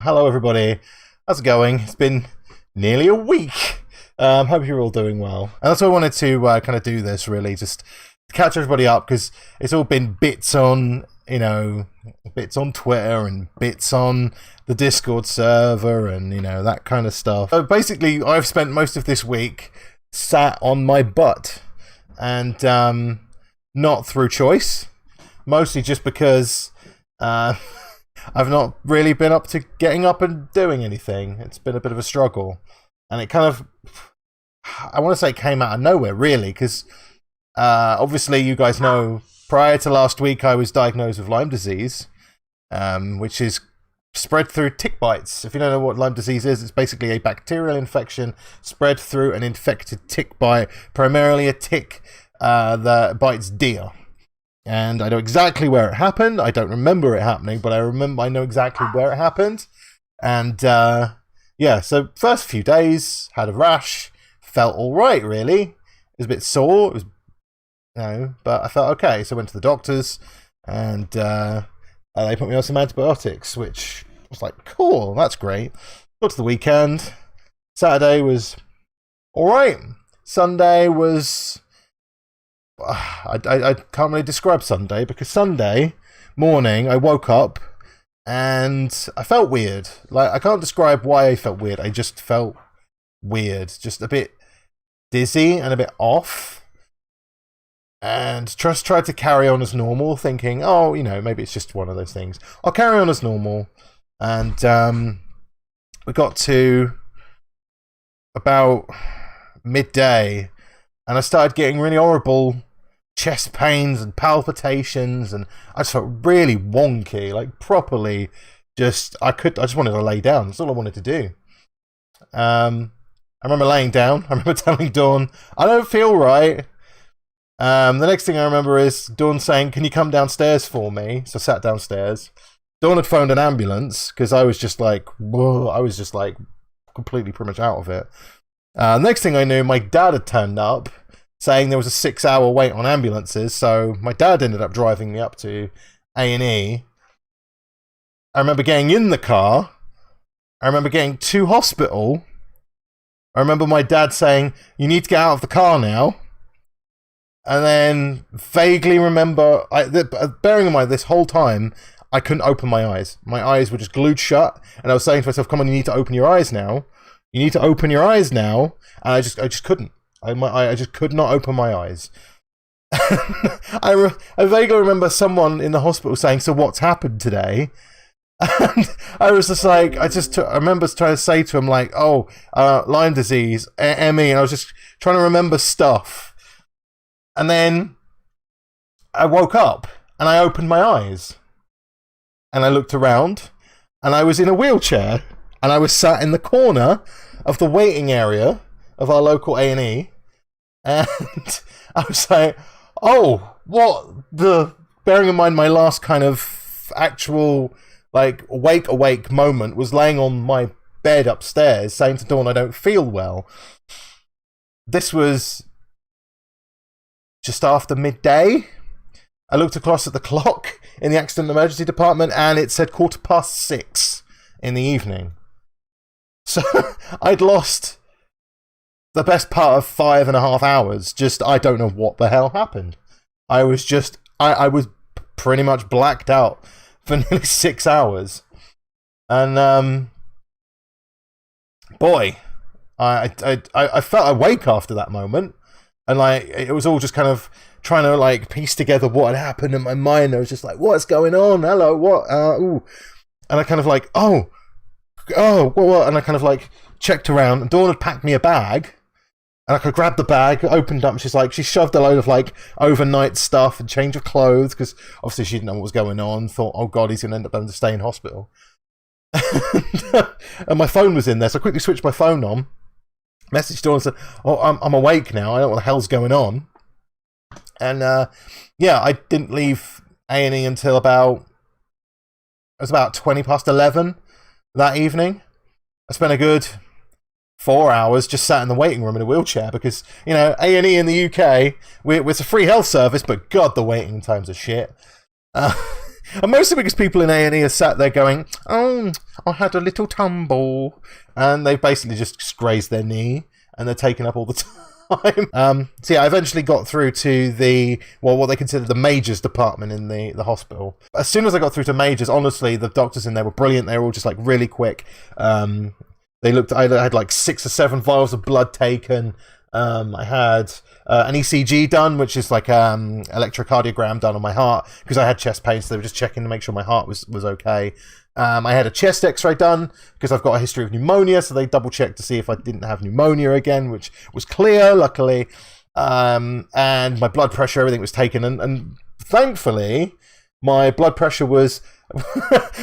Hello everybody. How's it going? It's been nearly a week. Hope you're all doing well. And that's why I wanted to kind of do this, really, just to catch everybody up, because it's all been bits on, bits on Twitter and bits on the Discord server and, that kind of stuff. So basically, I've spent most of this week sat on my butt, and not through choice, mostly just because I've not really been up to getting up and doing anything. It's been a bit of a struggle. And it kind of, I want to say, came out of nowhere, really, because obviously you guys know, prior to last week, I was diagnosed with Lyme disease, which is spread through tick bites. If you don't know what Lyme disease is, it's basically a bacterial infection spread through an infected tick bite, primarily a tick that bites deer. And I know exactly where it happened. I don't remember it happening, but I know exactly where it happened. And yeah, so first few days, had a rash, felt all right, really. It was a bit sore, it was, but I felt okay. So I went to the doctors, and they put me on some antibiotics, which was like, cool, that's great. Got to the weekend. Saturday was all right. Sunday was... I can't really describe Sunday, because Sunday morning I woke up and I felt weird. Like, I can't describe why I felt weird. I just felt weird, just a bit dizzy and a bit off, and just tried to carry on as normal, thinking, oh, maybe it's just one of those things. I'll carry on as normal. And we got to about midday, and I started getting really horrible chest pains and palpitations, and I just felt really wonky, like properly I just wanted to lay down. That's all I wanted to do. I remember laying down. I remember telling Dawn, I don't feel right. The next thing I remember is Dawn saying, can you come downstairs for me? So I sat downstairs. Dawn had phoned an ambulance, because I was just like, whoa, I was just like completely pretty much out of it. Next thing I knew, my dad had turned up, saying there was a 6-hour wait on ambulances, so my dad ended up driving me up to A&E. I remember getting in the car. I remember getting to hospital. I remember my dad saying, you need to get out of the car now. And then vaguely remember, bearing in mind this whole time, I couldn't open my eyes. My eyes were just glued shut, and I was saying to myself, come on, you need to open your eyes now. You need to open your eyes now. And I just couldn't. I just could not open my eyes. I vaguely remember someone in the hospital saying, so what's happened today? And I was just like, I remember trying to say to him, like, oh, Lyme disease, ME, and I was just trying to remember stuff. And then I woke up, and I opened my eyes, and I looked around, and I was in a wheelchair, and I was sat in the corner of the waiting area of our local A&E, and I was like, oh, what the... Bearing in mind my last kind of actual, like, awake moment was laying on my bed upstairs saying to Dawn, I don't feel well. This was just after midday. I looked across at the clock in the accident emergency department, and it said 6:15 in the evening. So I'd lost the best part of 5.5 hours. Just, I don't know what the hell happened. I was just, I was pretty much blacked out for nearly 6 hours. And, boy, I felt awake after that moment. And, like, it was all just kind of trying to, like, piece together what had happened in my mind. I was just like, what's going on? Hello, what? Ooh. And I kind of like, oh, what? And I kind of, like, checked around. And Dawn had packed me a bag. And I could grab the bag, opened up, and she shoved a load of, like, overnight stuff and change of clothes, because obviously she didn't know what was going on, thought, oh God, he's going to end up having to stay in hospital. And my phone was in there, so I quickly switched my phone on, messaged Dawn and said, oh, I'm awake now, I don't know what the hell's going on. And, yeah, I didn't leave A&E until it was about 11:20 that evening. I spent a good 4 hours just sat in the waiting room in a wheelchair, because, A&E in the UK, it's a free health service, but God, the waiting times are shit. And mostly because people in A&E are sat there going, oh, I had a little tumble. And they basically just grazed their knee and they're taken up all the time. So yeah, I eventually got through to what they consider the majors department in the hospital. As soon as I got through to majors, honestly, the doctors in there were brilliant. They were all just like really quick. I had like 6 or 7 vials of blood taken. I had an ECG done, which is like electrocardiogram done on my heart because I had chest pain, so they were just checking to make sure my heart was okay. I had a chest x-ray done because I've got a history of pneumonia, so they double-checked to see if I didn't have pneumonia again, which was clear, luckily. And my blood pressure, everything was taken, and thankfully, my blood pressure was...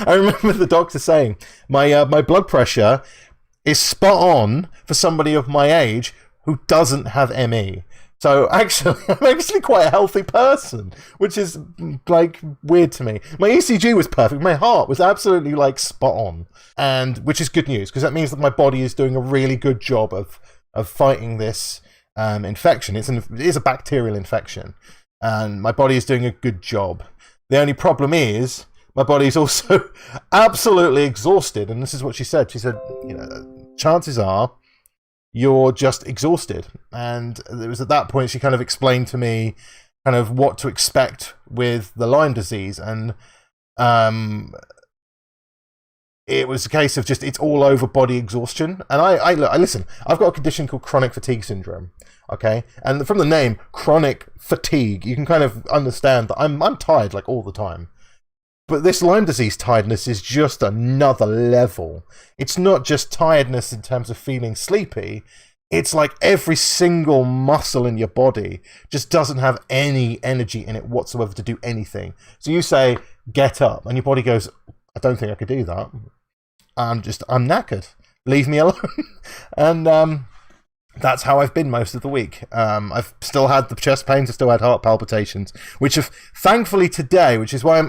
I remember the doctor saying, my blood pressure is spot on for somebody of my age who doesn't have ME. So actually, I'm actually quite a healthy person, which is like weird to me. My ECG was perfect. My heart was absolutely like spot on, and which is good news because that means that my body is doing a really good job of fighting this infection. It is a bacterial infection, and my body is doing a good job. The only problem is my body is also absolutely exhausted, and this is what she said. She said, chances are you're just exhausted. And it was at that point she kind of explained to me kind of what to expect with the Lyme disease. And it was a case of just, it's all over body exhaustion. And I listen, I've got a condition called chronic fatigue syndrome. Okay. And from the name chronic fatigue, you can kind of understand that I'm tired like all the time. But this Lyme disease tiredness is just another level. It's not just tiredness in terms of feeling sleepy. It's like every single muscle in your body just doesn't have any energy in it whatsoever to do anything. So you say, get up, and your body goes, I don't think I could do that. I'm knackered. Leave me alone. And that's how I've been most of the week. I've still had the chest pains, I still had heart palpitations, which have thankfully today, which is why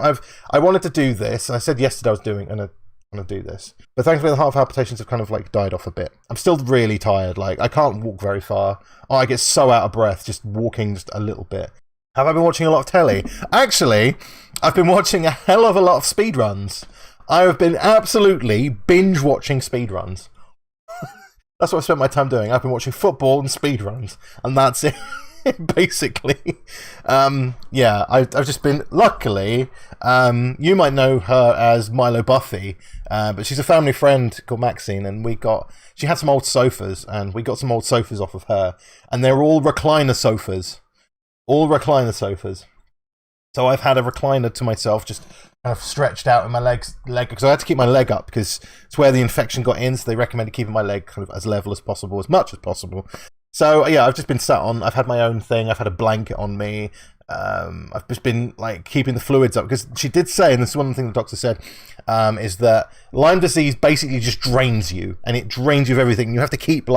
I wanted to do this. I said yesterday I was going to do this, but thankfully the heart palpitations have kind of like died off a bit. I'm still really tired. Like I can't walk very far. Oh, I get so out of breath just walking just a little bit. Have I been watching a lot of telly? Actually, I've been watching a hell of a lot of speedruns. I have been absolutely binge watching speedruns. That's what I spent my time doing. I've been watching football and speedruns, and that's it, basically. Yeah, I've just been, luckily, you might know her as Milo Buffy, but she's a family friend called Maxine, and she had some old sofas, and we got some old sofas off of her, and they're all recliner sofas. All recliner sofas. So I've had a recliner to myself, just kind of stretched out in my leg, because I had to keep my leg up because it's where the infection got in, so they recommended keeping my leg kind of as level as possible, as much as possible. So yeah, I've just been sat on, I've had my own thing, I've had a blanket on me, I've just been like keeping the fluids up, because she did say, and this is one thing the doctor said, is that Lyme disease basically just drains you, and it drains you of everything. You have to keep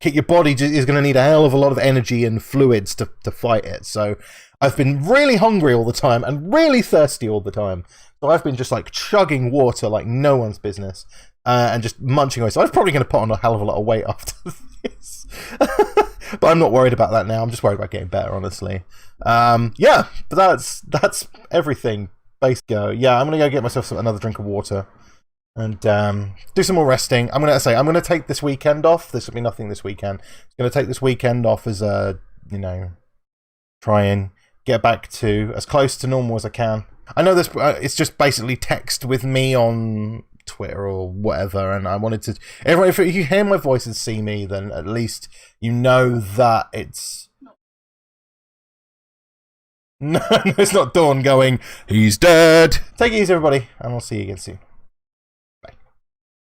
your body is going to need a hell of a lot of energy and fluids to fight it. So I've been really hungry all the time and really thirsty all the time. So I've been just like chugging water like no one's business, and just munching away. So I'm probably going to put on a hell of a lot of weight after this. But I'm not worried about that now. I'm just worried about getting better, honestly. Yeah, but that's everything. Base go. Yeah, I'm going to go get myself another drink of water and do some more resting. I'm going to take this weekend off. This will be nothing this weekend. I'm going to take this weekend off as a, try and get back to as close to normal as I can. I know this. It's just basically text with me on Twitter or whatever, and I wanted to. If you hear my voice and see me, then at least you know that it's. No, it's not Dawn going, he's dead. Take it easy, everybody, and I'll see you again soon.